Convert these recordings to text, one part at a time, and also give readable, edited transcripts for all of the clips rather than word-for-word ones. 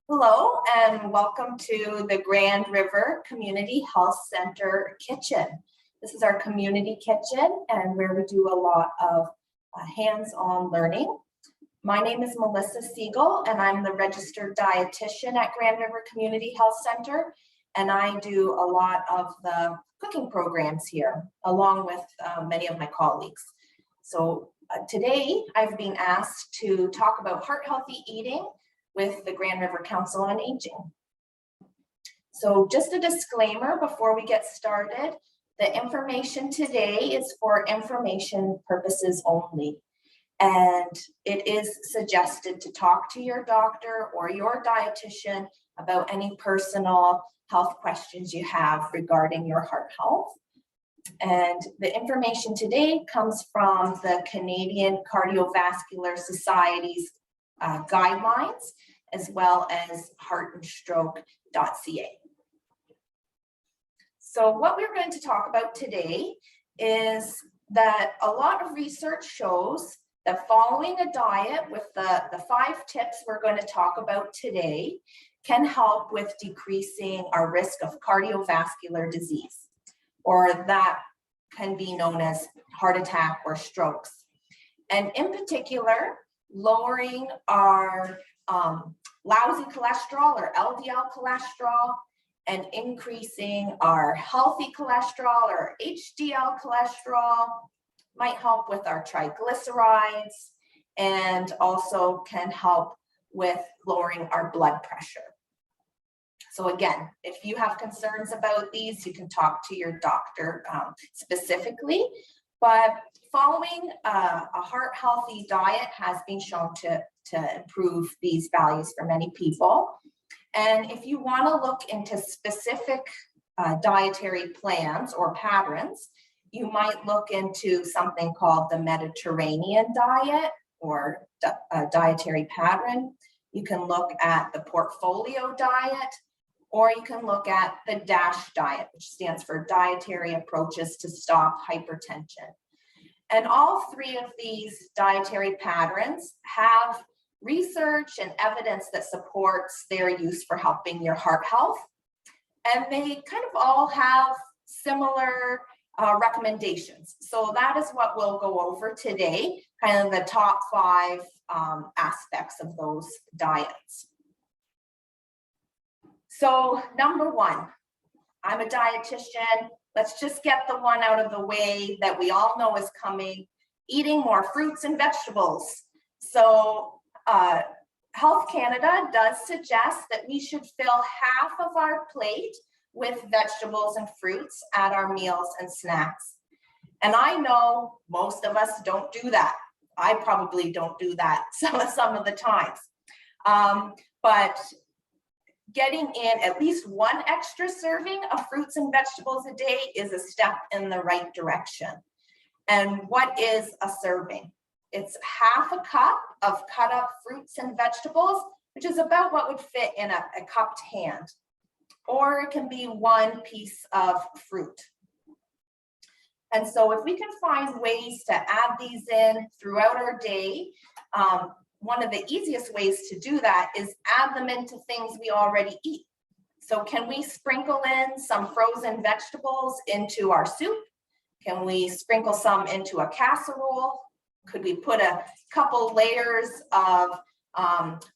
Hello and welcome to the Grand River Community Health Center kitchen. This is our community kitchen and where we do a lot of hands-on learning. My name is Melissa Siegel and I'm the registered dietitian at Grand River Community Health Center, and I do a lot of the cooking programs here along with many of my colleagues. So today I've been asked to talk about heart healthy eating with the Grand River Council on Aging. So just a disclaimer before we get started, the information today is for information purposes only. And it is suggested to talk to your doctor or your dietitian about any personal health questions you have regarding your heart health. And the information today comes from the Canadian Cardiovascular Society's guidelines, as well as heartandstroke.ca. So what we're going to talk about today is that a lot of research shows that following a diet with the 5 tips we're going to talk about today can help with decreasing our risk of cardiovascular disease, or that can be known as heart attack or strokes. And in particular, lowering our lousy cholesterol or LDL cholesterol and increasing our healthy cholesterol or HDL cholesterol might help with our triglycerides and also can help with lowering our blood pressure. So again, if you have concerns about these, you can talk to your doctor specifically, but following a heart healthy diet has been shown to improve these values for many people. And if you want to look into specific dietary plans or patterns, you might look into something called the Mediterranean diet or dietary pattern. You can look at the portfolio diet, or you can look at the DASH diet, which stands for Dietary Approaches to Stop Hypertension. And all 3 of these dietary patterns have research and evidence that supports their use for helping your heart health. And they kind of all have similar recommendations. So that is what we'll go over today, kind of the top 5 aspects of those diets. So number 1, I'm a dietitian. Let's just get the one out of the way that we all know is coming: eating more fruits and vegetables. So Health Canada does suggest that we should fill half of our plate with vegetables and fruits at our meals and snacks. And I know most of us don't do that. I probably don't do that some of the times. But getting in at least 1 extra serving of fruits and vegetables a day is a step in the right direction. And what is a serving? It's half a cup of cut up fruits and vegetables, which is about what would fit in a cupped hand. Or it can be 1 piece of fruit. And so if we can find ways to add these in throughout our day, one of the easiest ways to do that is add them into things we already eat. So can we sprinkle in some frozen vegetables into our soup? Can we sprinkle some into a casserole? Could we put a couple layers of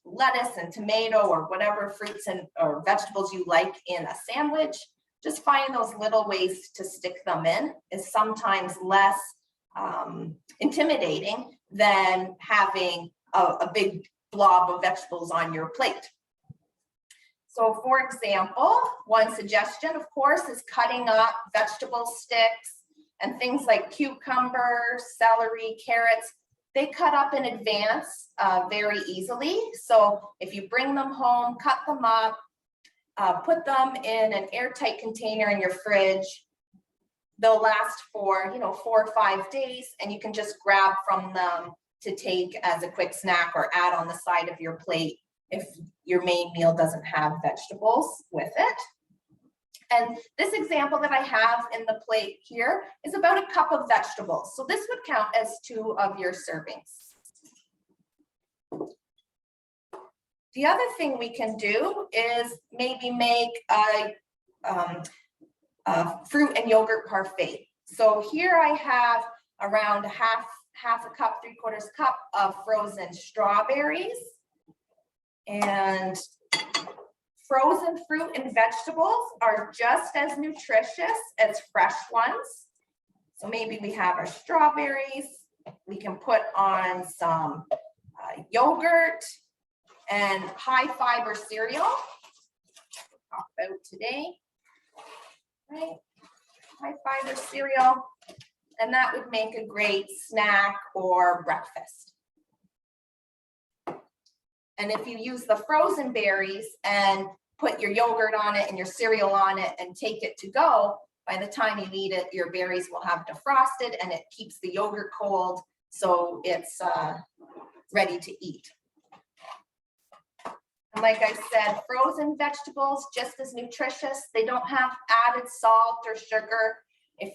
lettuce and tomato or whatever fruits or vegetables you like in a sandwich? Just find those little ways to stick them in is sometimes less intimidating than having a big blob of vegetables on your plate. So for example, one suggestion, of course, is cutting up vegetable sticks and things like cucumber, celery, carrots. They cut up in advance very easily. So if you bring them home, cut them up, put them in an airtight container in your fridge, they'll last for 4 or 5 days, and you can just grab from them to take as a quick snack or add on the side of your plate if your main meal doesn't have vegetables with it. And this example that I have in the plate here is about a cup of vegetables. So this would count as 2 of your servings. The other thing we can do is maybe make a fruit and yogurt parfait. So here I have around half a cup, 3/4 cup of frozen strawberries. And frozen fruit and vegetables are just as nutritious as fresh ones. So maybe we have our strawberries, we can put on some yogurt and high fiber cereal. Talk about today, right? High fiber cereal, and that would make a great snack or breakfast. And if you use the frozen berries and put your yogurt on it and your cereal on it and take it to go, by the time you eat it, your berries will have defrosted and it keeps the yogurt cold, so it's ready to eat. And like I said, frozen vegetables, just as nutritious. They don't have added salt or sugar,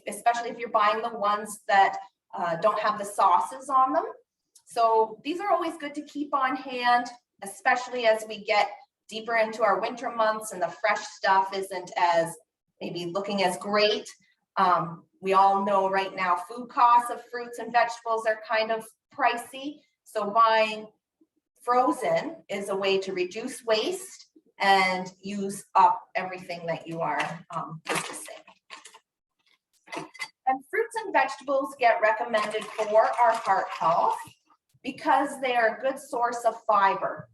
especially if you're buying the ones that don't have the sauces on them. So these are always good to keep on hand, especially as we get deeper into our winter months and the fresh stuff isn't as maybe looking as great. We all know right now food costs of fruits and vegetables are kind of pricey. So buying frozen is a way to reduce waste and use up everything that you are purchasing. And fruits and vegetables get recommended for our heart health because they are a good source of fiber.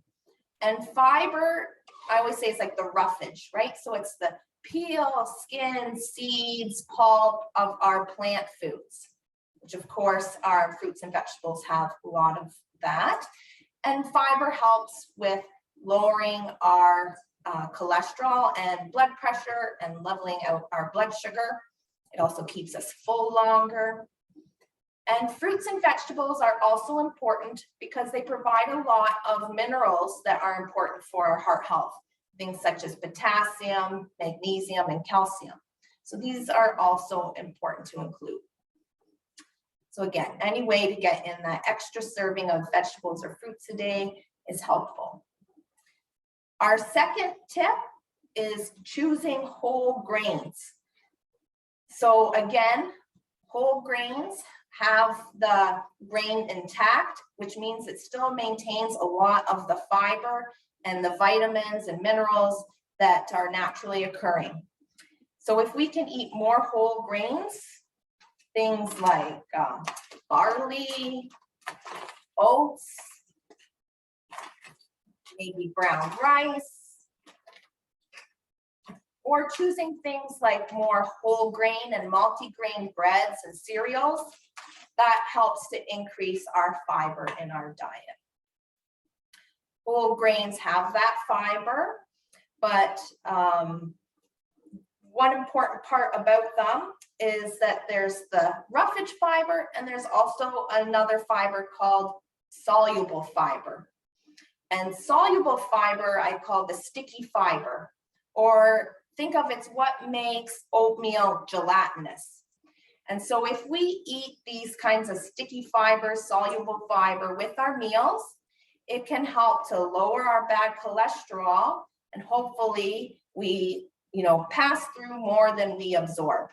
And fiber, I always say, it's like the roughage, right? So it's the peel, skin, seeds, pulp of our plant foods, which of course our fruits and vegetables have a lot of that. And fiber helps with lowering our cholesterol and blood pressure and leveling out our blood sugar. It also keeps us full longer. And fruits and vegetables are also important because they provide a lot of minerals that are important for our heart health. Things such as potassium, magnesium, and calcium. So these are also important to include. So again, any way to get in that extra serving of vegetables or fruits a day is helpful. Our second tip is choosing whole grains. So again, whole grains have the grain intact, which means it still maintains a lot of the fiber and the vitamins and minerals that are naturally occurring. So if we can eat more whole grains, things like barley, oats, maybe brown rice, or choosing things like more whole grain and multi-grain breads and cereals, that helps to increase our fiber in our diet. Whole grains have that fiber, but one important part about them is that there's the roughage fiber and there's also another fiber called soluble fiber. And soluble fiber I call the sticky fiber, or think of it's what makes oatmeal gelatinous. And so if we eat these kinds of sticky fiber, soluble fiber with our meals, it can help to lower our bad cholesterol and hopefully we pass through more than we absorb.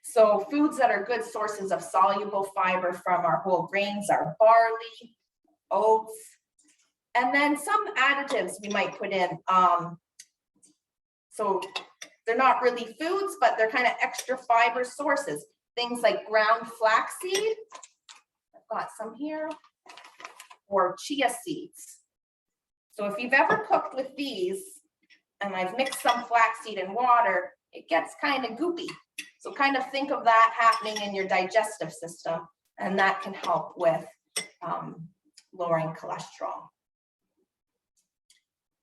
So foods that are good sources of soluble fiber from our whole grains are barley, oats, and then some additives we might put in. So they're not really foods, but they're kind of extra fiber sources. Things like ground flaxseed, I've got some here, or chia seeds. So if you've ever cooked with these, and I've mixed some flaxseed in water, it gets kind of goopy. So kind of think of that happening in your digestive system, and that can help with lowering cholesterol.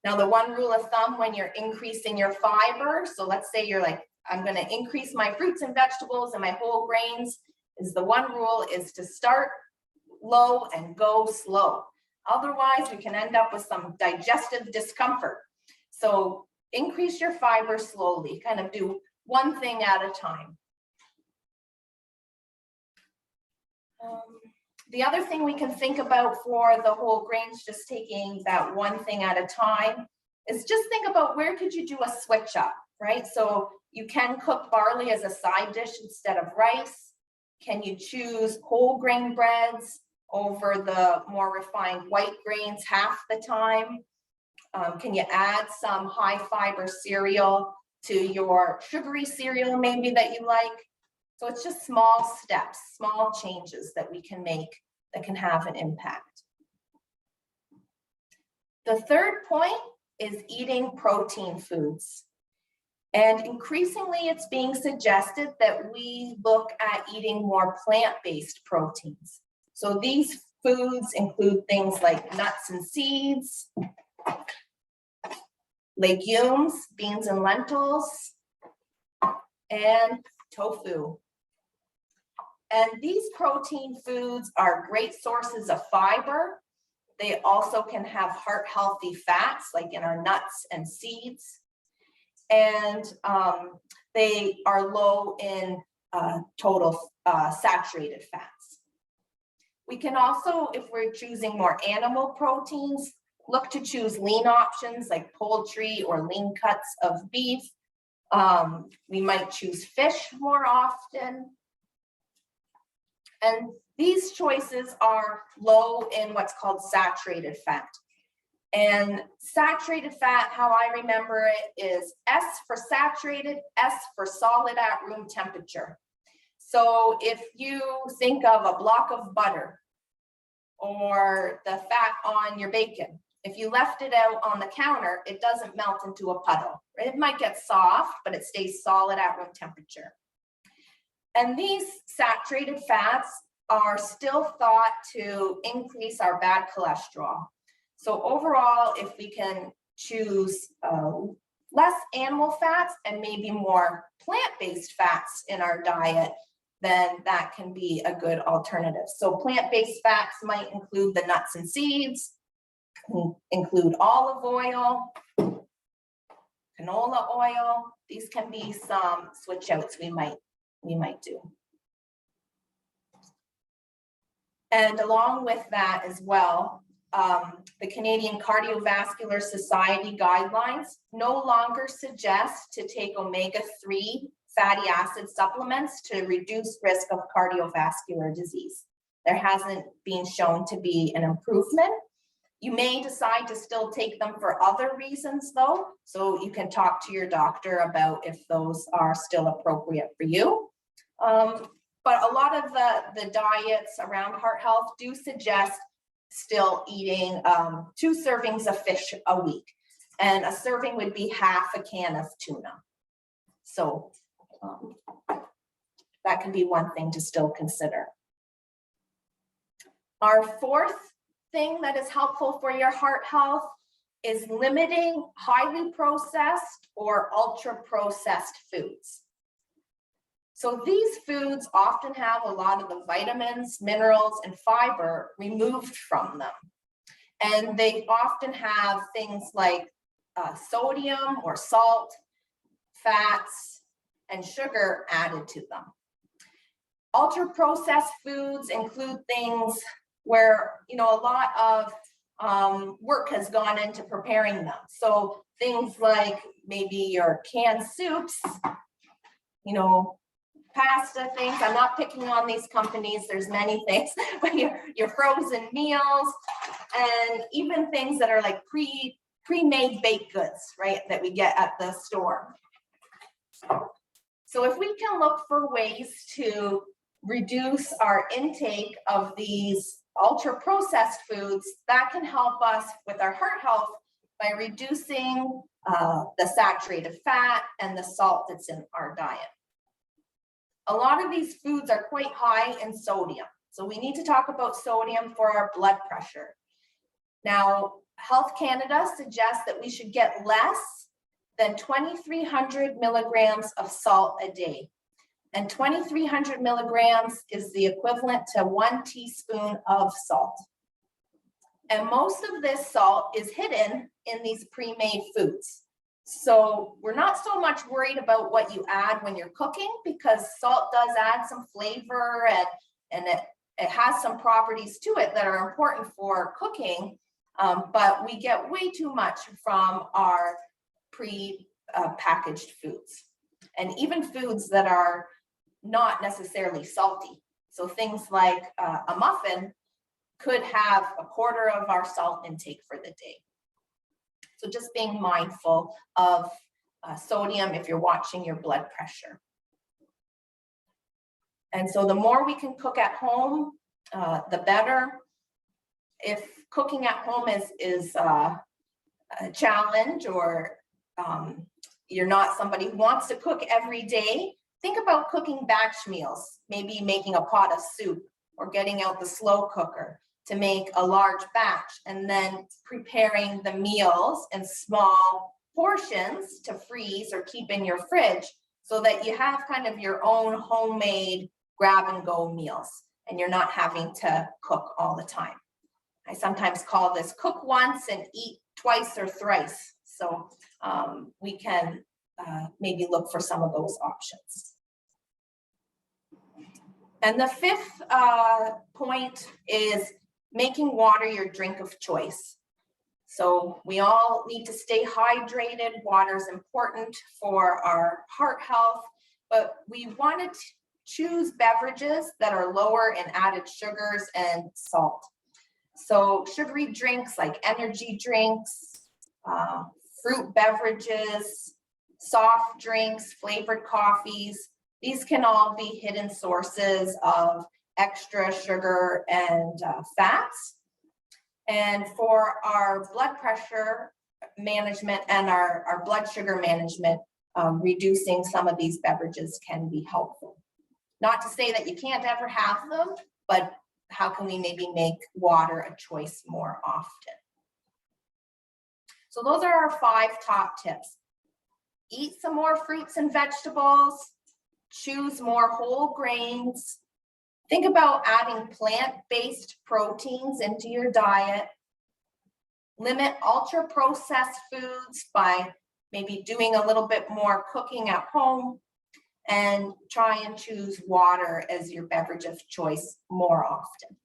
Now, the one rule of thumb when you're increasing your fiber, so let's say you're like, I'm going to increase my fruits and vegetables and my whole grains, is the one rule is to start low and go slow. Otherwise, we can end up with some digestive discomfort. So increase your fiber slowly, kind of do one thing at a time. The other thing we can think about for the whole grains, just taking that one thing at a time, is just think about where could you do a switch up, right? So you can cook barley as a side dish instead of rice. Can you choose whole grain breads over the more refined white grains half the time? Can you add some high fiber cereal to your sugary cereal maybe that you like? So it's just small steps, small changes that we can make that can have an impact. The third point is eating protein foods. And increasingly it's being suggested that we look at eating more plant-based proteins. So these foods include things like nuts and seeds, legumes, beans and lentils, and tofu. And these protein foods are great sources of fiber. They also can have heart healthy fats like in our nuts and seeds. And they are low in total saturated fats. We can also, if we're choosing more animal proteins, look to choose lean options like poultry or lean cuts of beef. We might choose fish more often. And these choices are low in what's called saturated fat. And saturated fat, how I remember it, is S for saturated, S for solid at room temperature. So if you think of a block of butter or the fat on your bacon, if you left it out on the counter, it doesn't melt into a puddle. It might get soft, but it stays solid at room temperature. And these saturated fats are still thought to increase our bad cholesterol. So overall, if we can choose less animal fats and maybe more plant-based fats in our diet, then that can be a good alternative. So plant-based fats might include the nuts and seeds, include olive oil, canola oil. These can be some switch outs we might do. And along with that as well, the Canadian Cardiovascular Society guidelines no longer suggest to take omega-3 fatty acid supplements to reduce risk of cardiovascular disease. There hasn't been shown to be an improvement. You may decide to still take them for other reasons though, so you can talk to your doctor about if those are still appropriate for you. But a lot of the diets around heart health do suggest still eating 2 servings of fish a week. And a serving would be half a can of tuna. So that can be one thing to still consider. Our fourth thing that is helpful for your heart health is limiting highly processed or ultra processed foods. So these foods often have a lot of the vitamins, minerals, and fiber removed from them. And they often have things like sodium or salt, fats, and sugar added to them. Ultra processed foods include things where, you know, a lot of work has gone into preparing them. So things like maybe your canned soups, you know, pasta things. I'm not picking on these companies, there's many things, but your frozen meals, and even things that are like pre-made baked goods, right, that we get at the store. So if we can look for ways to reduce our intake of these ultra processed foods, that can help us with our heart health by reducing the saturated fat and the salt that's in our diet. A lot of these foods are quite high in sodium. So we need to talk about sodium for our blood pressure. Now, Health Canada suggests that we should get less than 2,300 milligrams of salt a day. And 2,300 milligrams is the equivalent to 1 teaspoon of salt. And most of this salt is hidden in these pre-made foods. So we're not so much worried about what you add when you're cooking, because salt does add some flavor and it it has some properties to it that are important for cooking, but we get way too much from our pre-packaged foods, and even foods that are not necessarily salty. So things like a muffin could have a quarter of our salt intake for the day. So just being mindful of sodium if you're watching your blood pressure. And so the more we can cook at home, the better. If cooking at home is a challenge, or you're not somebody who wants to cook every day, think about cooking batch meals, maybe making a pot of soup or getting out the slow cooker to make a large batch, and then preparing the meals in small portions to freeze or keep in your fridge, so that you have kind of your own homemade grab and go meals and you're not having to cook all the time. I sometimes call this cook once and eat twice or thrice. So we can maybe look for some of those options. And the fifth point is making water your drink of choice. So we all need to stay hydrated. Water is important for our heart health, but we want to choose beverages that are lower in added sugars and salt. So sugary drinks like energy drinks, fruit beverages, soft drinks, flavored coffees, these can all be hidden sources of extra sugar and fats. And for our blood pressure management and our blood sugar management, reducing some of these beverages can be helpful. Not to say that you can't ever have them, but how can we maybe make water a choice more often? So those are our 5 top tips. Eat some more fruits and vegetables, choose more whole grains, think about adding plant-based proteins into your diet, limit ultra-processed foods by maybe doing a little bit more cooking at home, and try and choose water as your beverage of choice more often.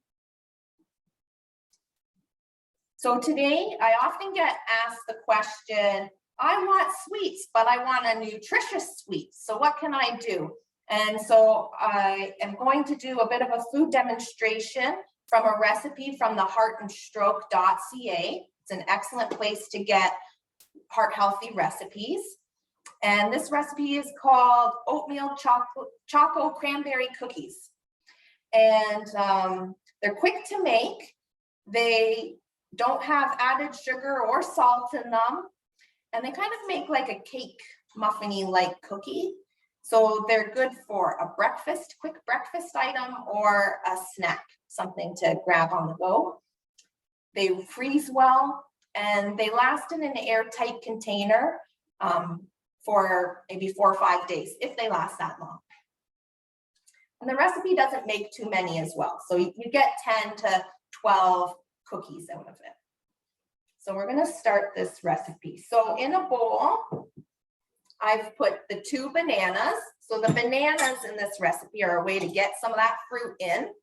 So today, I often get asked the question, I want sweets, but I want a nutritious sweet. So what can I do? And so I am going to do a bit of a food demonstration from a recipe from the heartandstroke.ca. It's an excellent place to get heart healthy recipes. And this recipe is called oatmeal choco cranberry cookies. And they're quick to make. They don't have added sugar or salt in them. And they kind of make like a cake muffiny like cookie. So they're good for a breakfast, quick breakfast item, or a snack, something to grab on the go. They freeze well, and they last in an airtight container for maybe 4 or 5 days, if they last that long. And the recipe doesn't make too many as well. So you get 10 to 12 cookies out of it. So we're gonna start this recipe. So in a bowl, I've put the 2 bananas. So the bananas in this recipe are a way to get some of that fruit in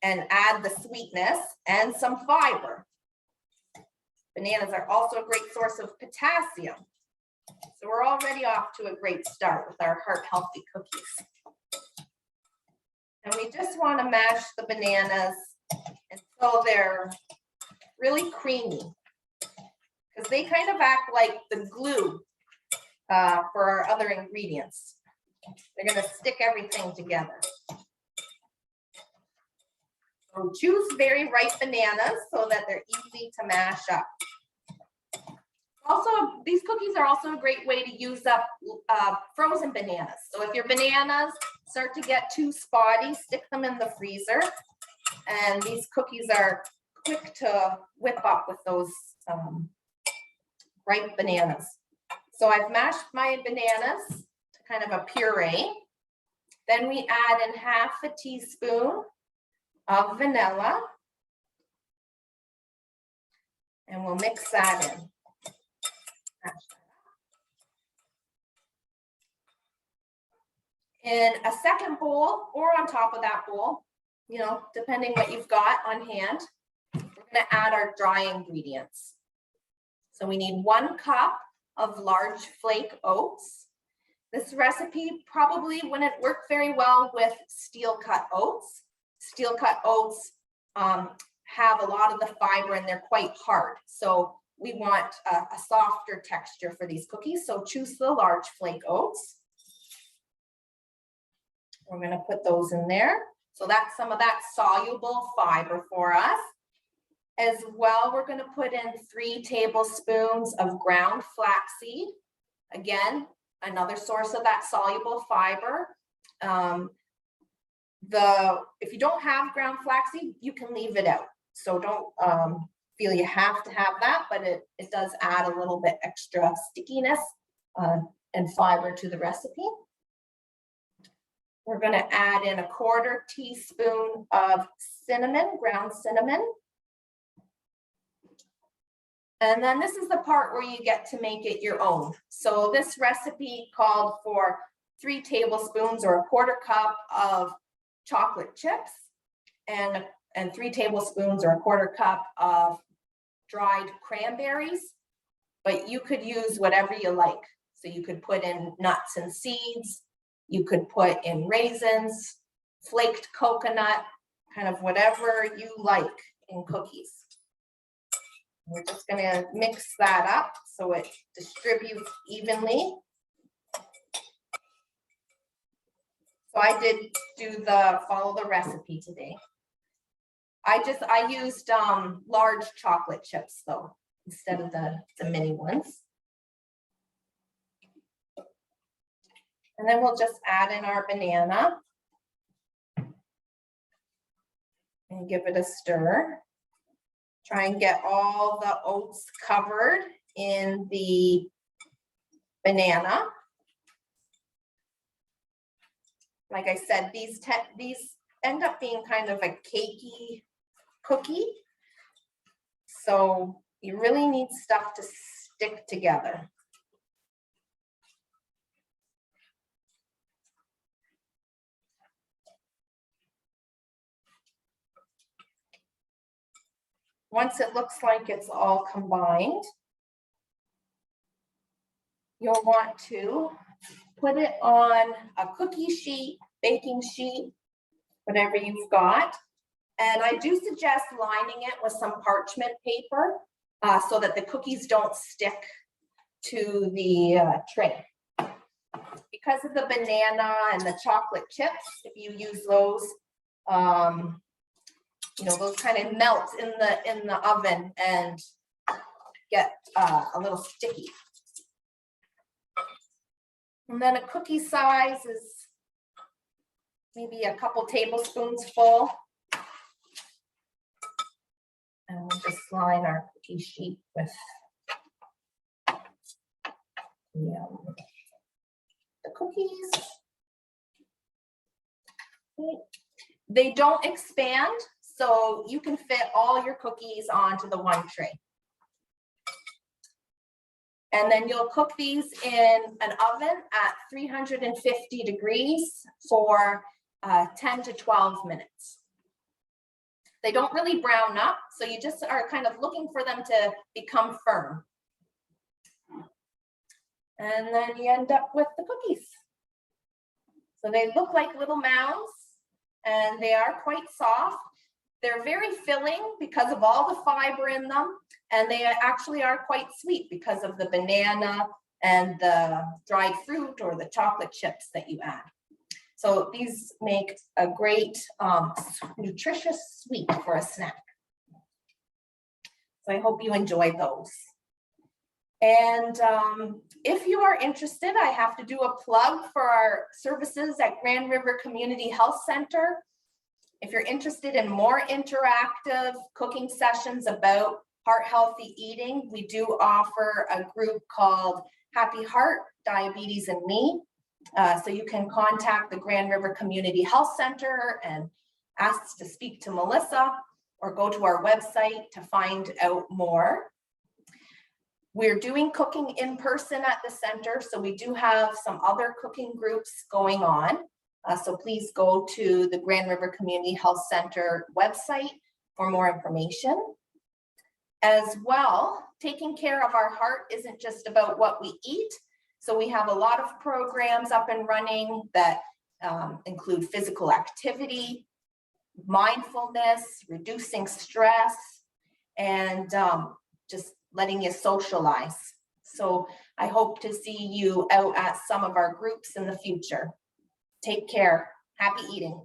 and add the sweetness and some fiber. Bananas are also a great source of potassium. So we're already off to a great start with our heart healthy cookies. And we just want to mash the bananas until they're really creamy, because they kind of act like the glue for our other ingredients. They're going to stick everything together. So choose very ripe bananas so that they're easy to mash up. Also, these cookies are also a great way to use up frozen bananas. So if your bananas start to get too spotty, stick them in the freezer. And these cookies are quick to whip up with those ripe bananas. So I've mashed my bananas to kind of a puree. Then we add in half a teaspoon of vanilla. And we'll mix that in. In a second bowl, or on top of that bowl, you know, depending what you've got on hand. We're going to add our dry ingredients. So we need 1 cup of large flake oats. This recipe probably wouldn't work very well with steel cut oats. Steel cut oats have a lot of the fiber and they're quite hard. So we want a softer texture for these cookies. So choose the large flake oats. We're going to put those in there. So that's some of that soluble fiber for us. As well, we're going to put in 3 tablespoons of ground flaxseed. Again, another source of that soluble fiber. If you don't have ground flaxseed, you can leave it out. So don't feel you have to have that, but it does add a little bit extra stickiness and fiber to the recipe. We're going to add in 1/4 teaspoon of cinnamon, ground cinnamon. And then this is the part where you get to make it your own. So this recipe called for 3 tablespoons or 1/4 cup of chocolate chips and 3 tablespoons or 1/4 cup of dried cranberries, but you could use whatever you like. So you could put in nuts and seeds, you could put in raisins, flaked coconut, kind of whatever you like in cookies. We're just going to mix that up so it distributes evenly. So I did follow the recipe today. I used large chocolate chips though, instead of the mini ones. And then we'll just add in our banana and give it a stir. Try and get all the oats covered in the banana. Like I said, these end up being kind of a cakey cookie. So you really need stuff to stick together. Once it looks like it's all combined, you'll want to put it on a cookie sheet, baking sheet, whatever you've got. And I do suggest lining it with some parchment paper so that the cookies don't stick to the tray. Because of the banana and the chocolate chips, if you use those, you know, those kind of melt in the oven and get a little sticky. And then a cookie size is maybe a couple tablespoons full. And we'll just line our cookie sheet with the cookies. They don't expand, so you can fit all your cookies onto the one tray. And then you'll cook these in an oven at 350 degrees for 10 to 12 minutes. They don't really brown up, so you just are kind of looking for them to become firm. And then you end up with the cookies. So they look like little mounds, and they are quite soft. They're very filling because of all the fiber in them, and they actually are quite sweet because of the banana and the dried fruit or the chocolate chips that you add. So these make a great nutritious sweet for a snack. So I hope you enjoy those. And if you are interested, I have to do a plug for our services at Grand River Community Health Center. If you're interested in more interactive cooking sessions about heart healthy eating, we do offer a group called Happy Heart, Diabetes and Me. So you can contact the Grand River Community Health Center and ask to speak to Melissa, or go to our website to find out more. We're doing cooking in person at the center, so we do have some other cooking groups going on. So please go to the Grand River Community Health Center website for more information. As well, taking care of our heart isn't just about what we eat. So we have a lot of programs up and running that include physical activity, mindfulness, reducing stress, and just letting you socialize. So I hope to see you out at some of our groups in the future. Take care. Happy eating.